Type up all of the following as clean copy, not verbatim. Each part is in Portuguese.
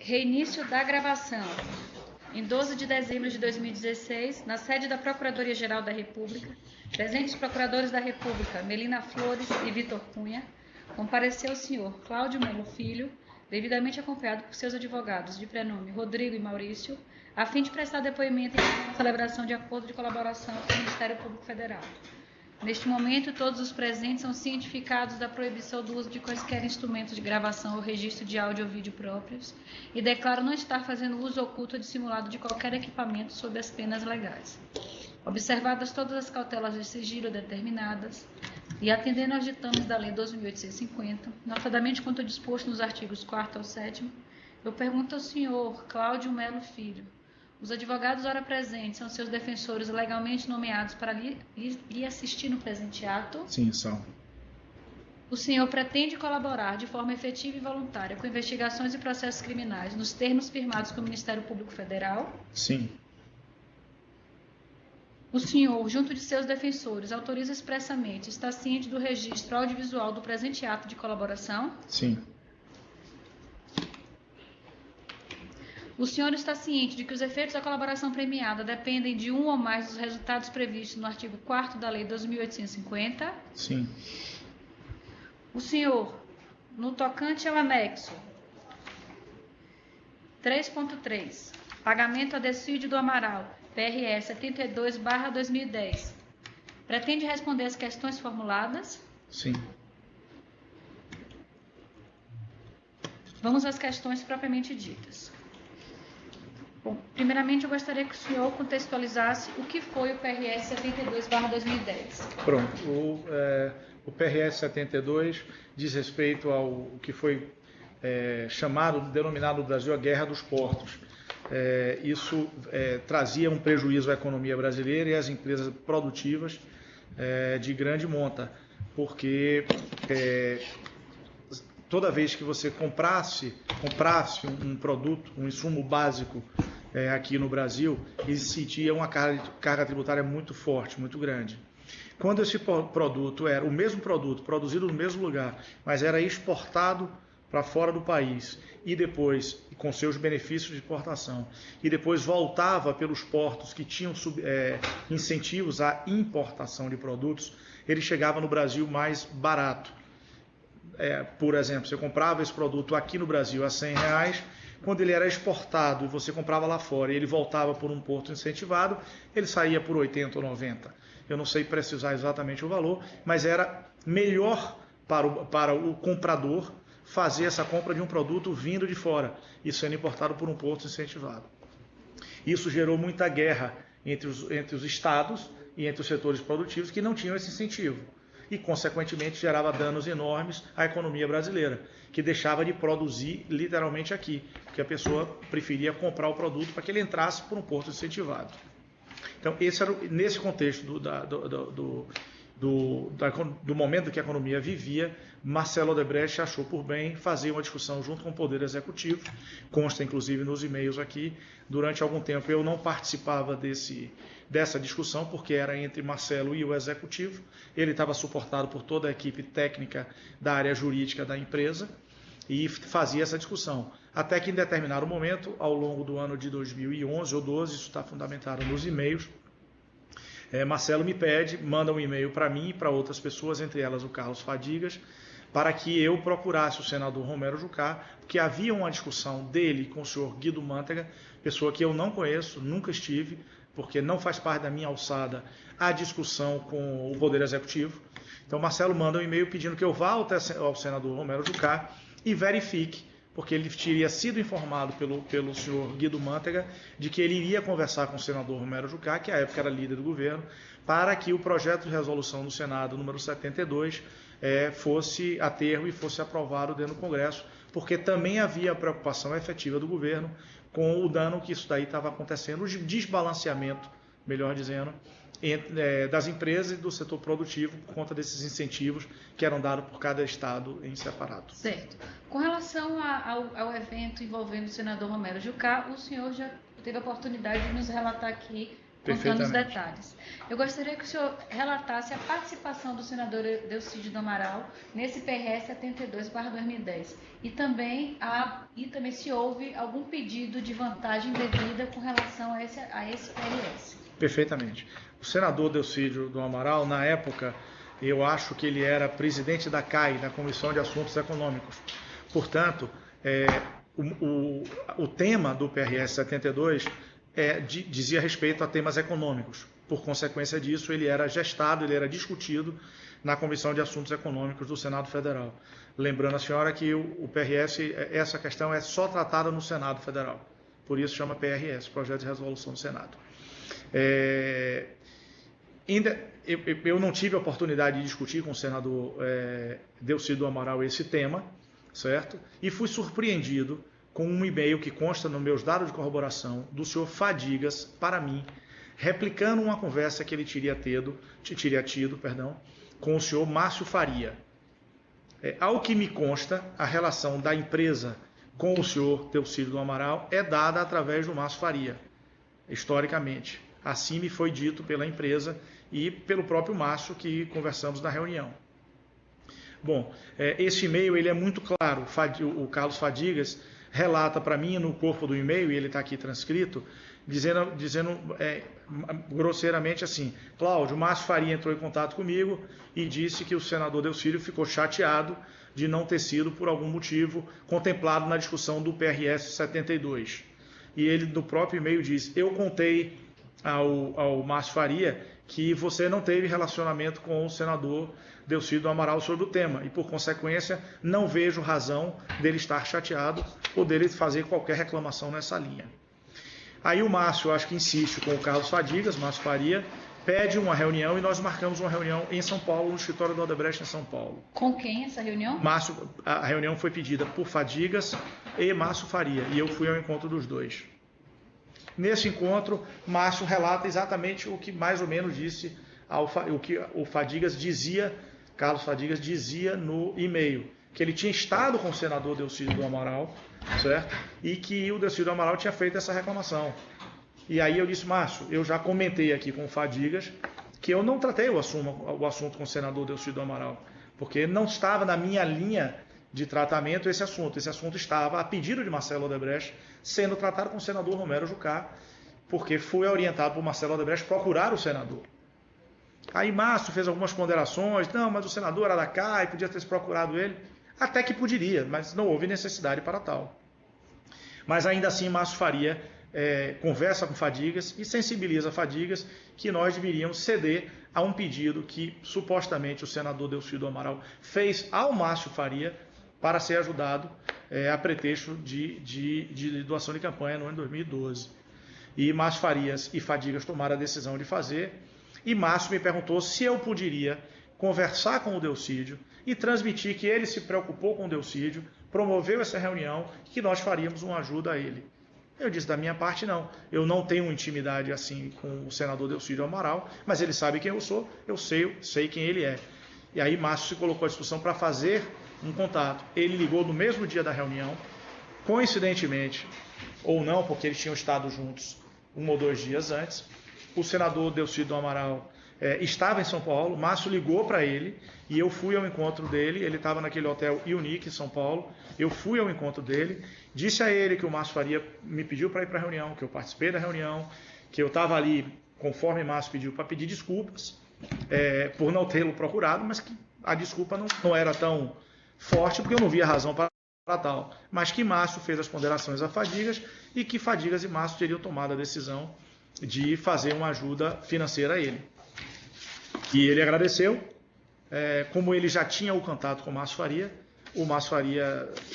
Reinício da gravação. Em 12 de dezembro de 2016, na sede da Procuradoria-Geral da República, presentes procuradores da República, Melina Flores e Vitor Cunha, compareceu o senhor Cláudio Melo Filho, devidamente acompanhado por seus advogados de prenome Rodrigo e Maurício, a fim de prestar depoimento em celebração de acordo de colaboração com o Ministério Público Federal. Neste momento, todos os presentes são cientificados da proibição do uso de quaisquer instrumentos de gravação ou registro de áudio ou vídeo próprios e declaram não estar fazendo uso oculto ou dissimulado de qualquer equipamento sob as penas legais. Observadas todas as cautelas de sigilo determinadas e atendendo aos ditames da Lei 12.850, notadamente quanto disposto nos artigos 4º ao 7º, eu pergunto ao senhor Cláudio Melo Filho: os advogados ora presentes são seus defensores legalmente nomeados para lhe assistir no presente ato? Sim, são. O senhor pretende colaborar de forma efetiva e voluntária com investigações e processos criminais nos termos firmados com o Ministério Público Federal? Sim. O senhor, junto de seus defensores, autoriza expressamente, está ciente do registro audiovisual do presente ato de colaboração? Sim. O senhor está ciente de que os efeitos da colaboração premiada dependem de um ou mais dos resultados previstos no artigo 4º da Lei 12.850? Sim. O senhor, no tocante ao anexo 3.3, pagamento a Decídio do Amaral, PRE 72/2010, pretende responder às questões formuladas? Sim. Vamos às questões propriamente ditas. Bom, primeiramente, eu gostaria que o senhor contextualizasse o que foi o PRS 72/2010. Pronto. O PRS 72 diz respeito ao que foi denominado no Brasil a Guerra dos Portos. Isso trazia um prejuízo à economia brasileira e às empresas produtivas de grande monta, porque toda vez que você comprasse um produto, um insumo básico aqui no Brasil, existia uma carga tributária muito forte, muito grande. Quando esse produto era o mesmo produto, produzido no mesmo lugar, mas era exportado para fora do país e depois, com seus benefícios de exportação, e depois voltava pelos portos que tinham incentivos à importação de produtos, ele chegava no Brasil mais barato. Por exemplo, você comprava esse produto aqui no Brasil a R$100, quando ele era exportado e você comprava lá fora e ele voltava por um porto incentivado, ele saía por 80 ou 90. Eu não sei precisar exatamente o valor, mas era melhor para o comprador fazer essa compra de um produto vindo de fora e sendo importado por um porto incentivado. Isso gerou muita guerra entre os estados e entre os setores produtivos que não tinham esse incentivo. E, consequentemente, gerava danos enormes à economia brasileira, que deixava de produzir literalmente aqui, porque a pessoa preferia comprar o produto para que ele entrasse por um porto incentivado. Então, esse era nesse contexto do momento que a economia vivia, Marcelo Odebrecht achou por bem fazer uma discussão junto com o Poder Executivo, consta inclusive nos e-mails aqui. Durante algum tempo eu não participava dessa discussão, porque era entre Marcelo e o Executivo. Ele estava suportado por toda a equipe técnica da área jurídica da empresa e fazia essa discussão. Até que em determinado momento, ao longo do ano de 2011 ou 12, isso está fundamentado nos e-mails, Marcelo me manda um e-mail para mim e para outras pessoas, entre elas o Carlos Fadigas, para que eu procurasse o senador Romero Jucá, porque havia uma discussão dele com o senhor Guido Mantega, pessoa que eu não conheço, nunca estive, porque não faz parte da minha alçada a discussão com o Poder Executivo. Então Marcelo manda um e-mail pedindo que eu vá ao senador Romero Jucá e verifique, porque ele teria sido informado pelo senhor Guido Mantega de que ele iria conversar com o senador Romero Jucá, que à época era líder do governo, para que o projeto de resolução do Senado número 72 fosse a termo e fosse aprovado dentro do Congresso, porque também havia a preocupação efetiva do governo com o dano que isso daí estava acontecendo, o desbalanceamento, melhor dizendo, das empresas e do setor produtivo por conta desses incentivos que eram dados por cada estado em separado. Certo. Com relação ao evento envolvendo o senador Romero Jucá, o senhor já teve a oportunidade de nos relatar aqui contando os detalhes. Eu gostaria que o senhor relatasse a participação do senador Delcídio do Amaral nesse PRS 72/2010 e também se houve algum pedido de vantagem devida com relação a esse PRS. Perfeitamente. O senador Delcídio do Amaral, na época, eu acho que ele era presidente da CAI, da Comissão de Assuntos Econômicos. Portanto, o tema do PRS 72 dizia respeito a temas econômicos. Por consequência disso, ele era gestado, ele era discutido na Comissão de Assuntos Econômicos do Senado Federal. Lembrando a senhora que o PRS, essa questão é só tratada no Senado Federal. Por isso chama PRS, Projeto de Resolução do Senado. Eu não tive a oportunidade de discutir com o senador Delcídio do Amaral esse tema, certo? E fui surpreendido com um e-mail que consta nos meus dados de corroboração do senhor Fadigas para mim, replicando uma conversa que ele teria tido com o senhor Márcio Faria. Ao que me consta, a relação da empresa com o senhor Delcídio do Amaral é dada através do Márcio Faria, historicamente. Assim me foi dito pela empresa e pelo próprio Márcio, que conversamos na reunião. Bom, esse e-mail ele é muito claro. O Carlos Fadigas relata para mim no corpo do e-mail, e ele está aqui transcrito, dizendo grosseiramente assim: Cláudio, o Márcio Faria entrou em contato comigo e disse que o senador Delcídio ficou chateado de não ter sido, por algum motivo, contemplado na discussão do PRS 72. E ele, no próprio e-mail, diz: eu contei ao Márcio Faria que você não teve relacionamento com o senador Delcídio do Amaral sobre o tema e, por consequência, não vejo razão dele estar chateado ou dele fazer qualquer reclamação nessa linha. Aí o Márcio, acho que insiste com o Carlos Fadigas, Márcio Faria, pede uma reunião e nós marcamos uma reunião em São Paulo, no escritório do Odebrecht em São Paulo. Com quem essa reunião? Márcio, a reunião foi pedida por Fadigas e Márcio Faria e eu fui ao encontro dos dois. Nesse encontro, Márcio relata exatamente o que mais ou menos disse, o que o Fadigas dizia, Carlos Fadigas dizia no e-mail, que ele tinha estado com o senador Delcídio do Amaral, certo? E que o Delcídio do Amaral tinha feito essa reclamação. E aí eu disse: Márcio, eu já comentei aqui com o Fadigas que eu não tratei o assunto com o senador Delcídio do Amaral, porque não estava na minha linha de tratamento esse assunto. Esse assunto estava, a pedido de Marcelo Odebrecht, sendo tratado com o senador Romero Jucá, porque foi orientado por Marcelo Odebrecht procurar o senador. Aí Márcio fez algumas ponderações: não, mas o senador era da CAI, podia ter se procurado ele. Até que poderia, mas não houve necessidade para tal. Mas ainda assim Márcio Faria conversa com Fadigas e sensibiliza Fadigas que nós deveríamos ceder a um pedido que supostamente o senador Delcídio do Amaral fez ao Márcio Faria para ser ajudado a pretexto de doação de campanha no ano de 2012. E Márcio Farias e Fadigas tomaram a decisão de fazer, e Márcio me perguntou se eu poderia conversar com o Delcídio e transmitir que ele se preocupou com o Delcídio, promoveu essa reunião e que nós faríamos uma ajuda a ele. Eu disse: da minha parte não, eu não tenho intimidade assim com o senador Delcídio Amaral, mas ele sabe quem eu sou, eu sei quem ele é. E aí Márcio se colocou à disposição para fazer um contato. Ele ligou no mesmo dia da reunião, coincidentemente, ou não, porque eles tinham estado juntos 1 ou 2 dias antes. O senador Delcídio do Amaral estava em São Paulo, Márcio ligou para ele e eu fui ao encontro dele. Ele estava naquele hotel Unique em São Paulo, eu fui ao encontro dele, disse a ele que o Márcio Faria me pediu para ir para a reunião, que eu participei da reunião, que eu estava ali conforme Márcio pediu, para pedir desculpas por não tê-lo procurado, mas que a desculpa não era tão forte, porque eu não via razão para tal, mas que Márcio fez as ponderações a Fadigas e que Fadigas e Márcio teriam tomado a decisão de fazer uma ajuda financeira a ele. E ele agradeceu. Como ele já tinha o contato com o Márcio Faria,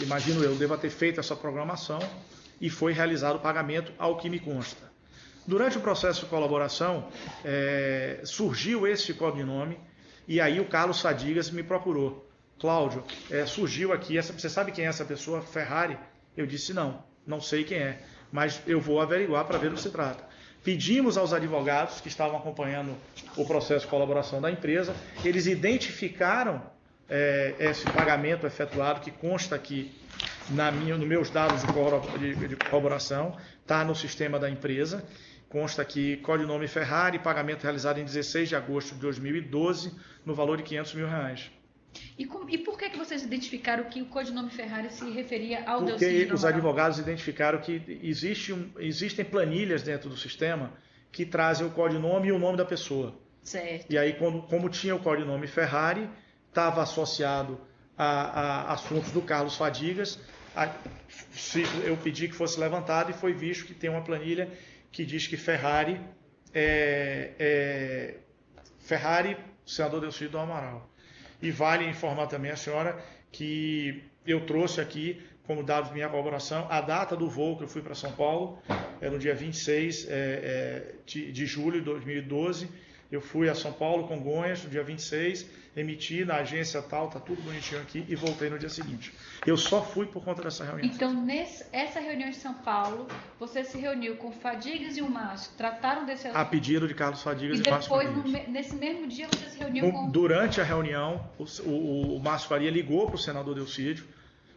imagino eu, deva ter feito essa programação e foi realizado o pagamento, ao que me consta. Durante o processo de colaboração, surgiu esse codinome e aí o Carlos Fadigas me procurou. Cláudio, surgiu aqui, você sabe quem é essa pessoa, Ferrari? Eu disse: não sei quem é, mas eu vou averiguar para ver do que se trata. Pedimos aos advogados que estavam acompanhando o processo de colaboração da empresa, eles identificaram esse pagamento efetuado, que consta aqui nos meus dados de corroboração, está no sistema da empresa, consta aqui codinome Ferrari, pagamento realizado em 16 de agosto de 2012, no valor de R$500 mil. E por que vocês identificaram que o codinome Ferrari se referia ao Porque Delcídio os Amaral? advogados identificaram que existem planilhas dentro do sistema que trazem o codinome e o nome da pessoa. Certo. E aí, como tinha o codinome Ferrari, estava associado a assuntos do Carlos Fadigas, eu pedi que fosse levantado e foi visto que tem uma planilha que diz que Ferrari Ferrari, senador Delcídio do Amaral. E vale informar também a senhora que eu trouxe aqui, como dados de minha colaboração, a data do voo que eu fui para São Paulo, no dia 26 de julho de 2012. Eu fui a São Paulo, Congonhas, no dia 26, emiti na agência tal, tá tudo bonitinho aqui, e voltei no dia seguinte. Eu só fui por conta dessa reunião. Então, essa reunião em São Paulo, você se reuniu com Fadigas e o Márcio, trataram desse assunto? A pedido de Carlos Fadigas e Márcio Fadigas. E depois, nesse mesmo dia, você se reuniu com... Durante a reunião, o Márcio Faria ligou para o senador Delcídio,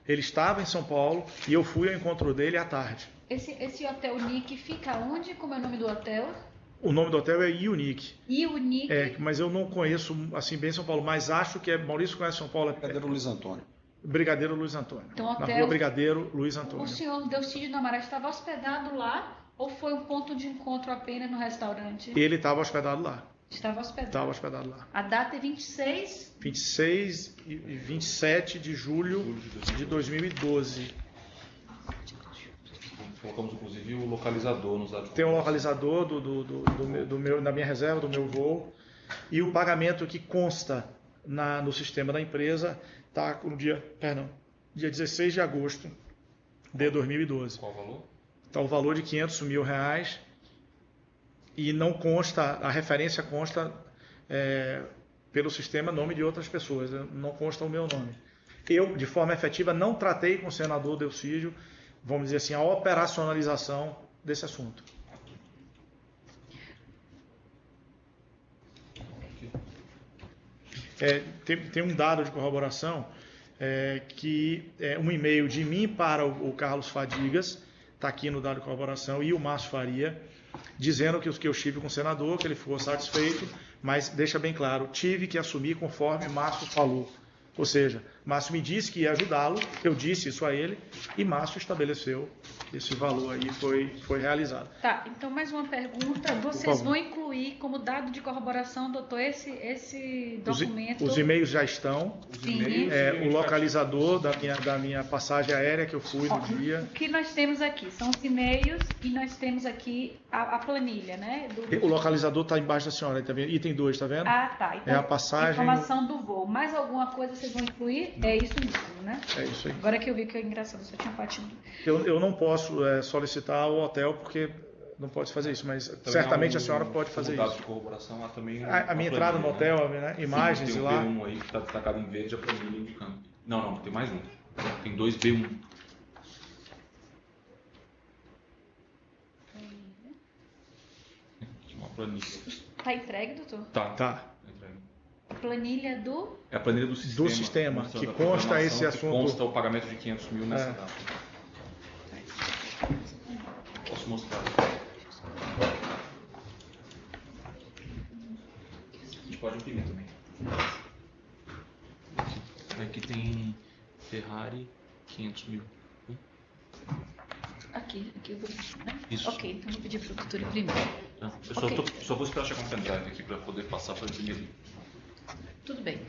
ele estava em São Paulo, e eu fui ao encontro dele à tarde. Esse hotel Nick fica onde? Como é o nome do hotel? O nome do hotel é Unique. Unique? Mas eu não conheço assim bem São Paulo, mas acho que Maurício conhece São Paulo. Brigadeiro Luiz Antônio. Brigadeiro Luiz Antônio. Então, na rua Brigadeiro Luiz Antônio. O senhor Delcídio do Amaral estava hospedado lá ou foi um ponto de encontro apenas no restaurante? Ele estava hospedado lá. Estava hospedado. Estava hospedado lá. A data é 26? 26 e 27 de julho de 2012. Colocamos inclusive o localizador nos dados. Tem um localizador da minha reserva, do meu voo, e o pagamento que consta no sistema da empresa está no dia 16 de agosto de 2012. Qual o valor? Está o valor de R$500 mil e não consta, a referência consta pelo sistema nome de outras pessoas, não consta o meu nome. Eu, de forma efetiva, não tratei com o senador Delcídio, vamos dizer assim, a operacionalização desse assunto. Tem um dado de corroboração que é um e-mail de mim para o Carlos Fadigas, está aqui no dado de corroboração, e o Márcio Faria, dizendo que eu estive com o senador, que ele ficou satisfeito, mas deixa bem claro, tive que assumir conforme Márcio falou. Ou seja, Márcio me disse que ia ajudá-lo, eu disse isso a ele, e Márcio estabeleceu esse valor aí, foi realizado. Tá, então mais uma pergunta, vocês vão incluir como dado de corroboração, doutor, esse documento? Os e-mails já estão, o localizador da minha passagem aérea que eu fui no dia. O que nós temos aqui são os e-mails e nós temos aqui a planilha, né? O localizador está embaixo da senhora, tá vendo? Item 2, tá vendo? Ah, tá. Então, a passagem... informação do voo. Mais alguma coisa vocês vão incluir? É isso mesmo, né? É isso aí. Agora que eu vi que é engraçado, só tinha partido. Eu não posso solicitar o hotel porque não pode fazer isso, mas também certamente a senhora pode fazer isso. De corroboração, há também a minha entrada no hotel, né? Imagens tem e lá. Tem um B1 aí que está destacado em verde, a planilha indicando. Não, tem mais um. Tem 2 B1. Uma planilha. Tá entregue, doutor? Tá. A planilha do... É a planilha do sistema. Que consta esse assunto. Consta o pagamento de 500 mil nessa data. Posso mostrar? A gente pode imprimir também. Aqui tem Ferrari 500 mil. Aqui eu vou... Né? Isso. Ok, então eu vou pedir para o doutor imprimir. Eu só vou esperar chegar um pendrive aqui para poder passar para imprimir ali. Tudo bem.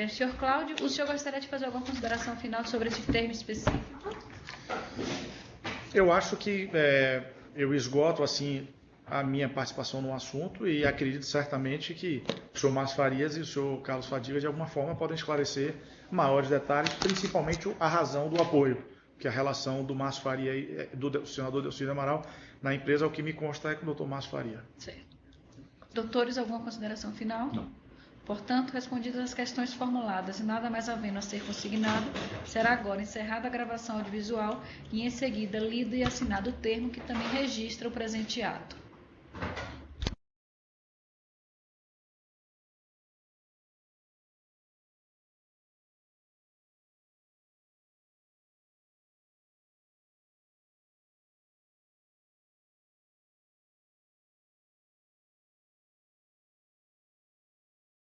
Senhor Cláudio, o senhor gostaria de fazer alguma consideração final sobre esse termo específico? Eu acho que eu esgoto assim a minha participação no assunto e acredito certamente que o senhor Márcio Farias e o senhor Carlos Fadigas de alguma forma podem esclarecer maiores detalhes, principalmente a razão do apoio, que a relação do Márcio Faria e do senador Delcídio Amaral na empresa, o que me consta é com o doutor Márcio Faria. Certo. Doutores, alguma consideração final? Não. Portanto, respondidas as questões formuladas e nada mais havendo a ser consignado, será agora encerrada a gravação audiovisual e em seguida lido e assinado o termo que também registra o presente ato.